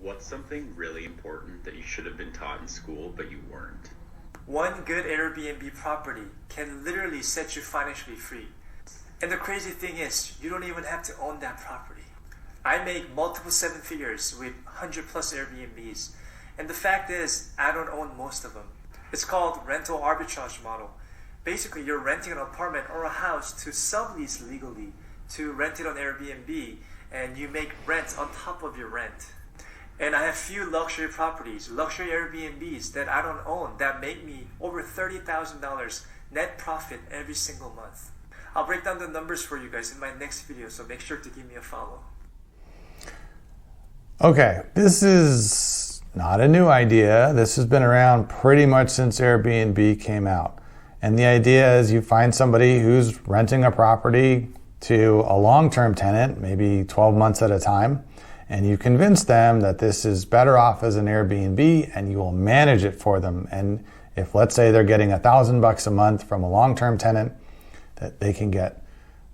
What's something really important that you should have been taught in school but you weren't? One good Airbnb property can literally set you financially free. And the crazy thing is, you don't even have to own that property. I make multiple seven figures with 100 plus Airbnbs. And the fact is, I don't own most of them. It's called rental arbitrage model. Basically, you're renting an apartment or a house to sublease legally to rent it on Airbnb, and you make rent on top of your rent. And I have few luxury properties, luxury Airbnbs that I don't own that make me over $30,000 net profit every single month. I'll break down the numbers for you guys in my next video, so make sure to give me a follow. Okay, this is not a new idea. This has been around pretty much since Airbnb came out. And the idea is you find somebody who's renting a property to a long-term tenant, maybe 12 months at a time, and you convince them that this is better off as an Airbnb and you will manage it for them. And if, let's say, they're getting $1,000 a month from a long-term tenant, that we can have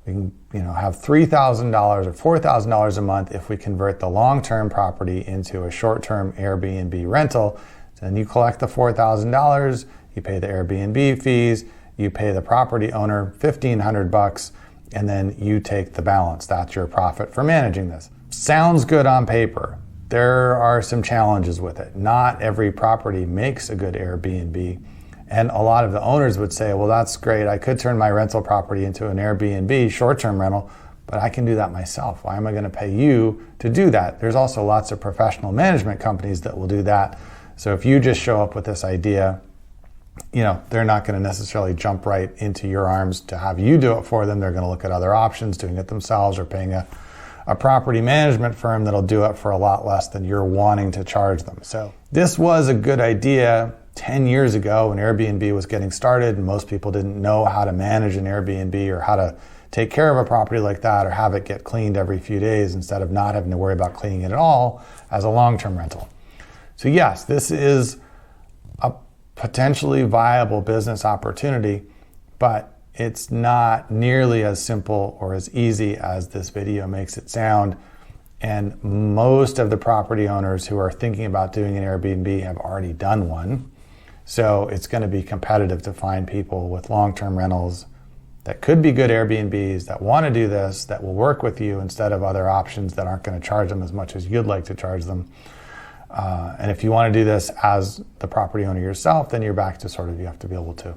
$3,000 or $4,000 a month if we convert the long-term property into a short-term Airbnb rental. Then you collect the $4,000, you pay the Airbnb fees, you pay the property owner $1,500, and then you take the balance. That's your profit for managing this. Sounds good on paper. There are some challenges with it. Not every property makes a good Airbnb. And a lot of the owners would say, well, that's great. I could turn my rental property into an Airbnb, short-term rental, but I can do that myself. Why am I going to pay you to do that? There's also lots of professional management companies that will do that. So if you just show up with this idea, they're not going to necessarily jump right into your arms to have you do it for them. They're going to look at other options, doing it themselves or paying a property management firm that'll do it for a lot less than you're wanting to charge them. So this was a good idea 10 years ago when Airbnb was getting started and most people didn't know how to manage an Airbnb or how to take care of a property like that or have it get cleaned every few days instead of not having to worry about cleaning it at all as a long-term rental. So yes, this is a potentially viable business opportunity, but it's not nearly as simple or as easy as this video makes it sound. And most of the property owners who are thinking about doing an Airbnb have already done one. So it's going to be competitive to find people with long-term rentals that could be good Airbnbs that want to do this, that will work with you instead of other options that aren't going to charge them as much as you'd like to charge them. And if you want to do this as the property owner yourself, then you're back to you have to be able to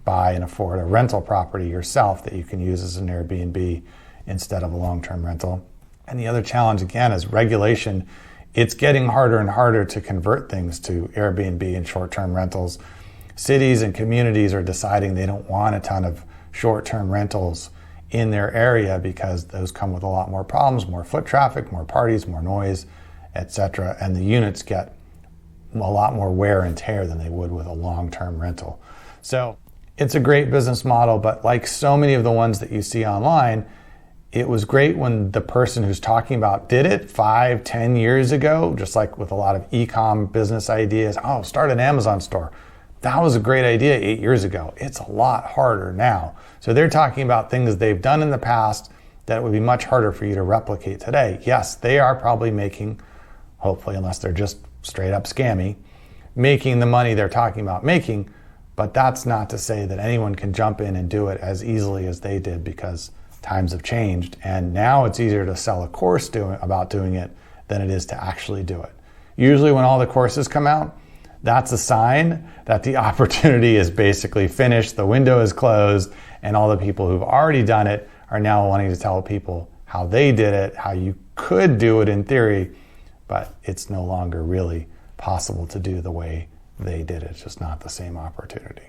buy and afford a rental property yourself that you can use as an Airbnb instead of a long-term rental. And the other challenge, again, is regulation. It's getting harder and harder to convert things to Airbnb and short-term rentals. Cities and communities are deciding they don't want a ton of short-term rentals in their area because those come with a lot more problems, more foot traffic, more parties, more noise, etc. And the units get a lot more wear and tear than they would with a long-term rental. So it's a great business model, but like so many of the ones that you see online, it was great when the person who's talking about did it 5-10 years ago, just like with a lot of e-com business ideas. Oh, start an Amazon store. That was a great idea 8 years ago. It's a lot harder now. So they're talking about things they've done in the past that would be much harder for you to replicate today. Yes, they are probably making, hopefully, unless they're just straight up scammy, making the money they're talking about making, but that's not to say that anyone can jump in and do it as easily as they did because times have changed, and now it's easier to sell a course about doing it than it is to actually do it. Usually when all the courses come out, that's a sign that the opportunity is basically finished, the window is closed, and all the people who've already done it are now wanting to tell people how they did it, how you could do it in theory, but it's no longer really possible to do the way they did it. It's just not the same opportunity.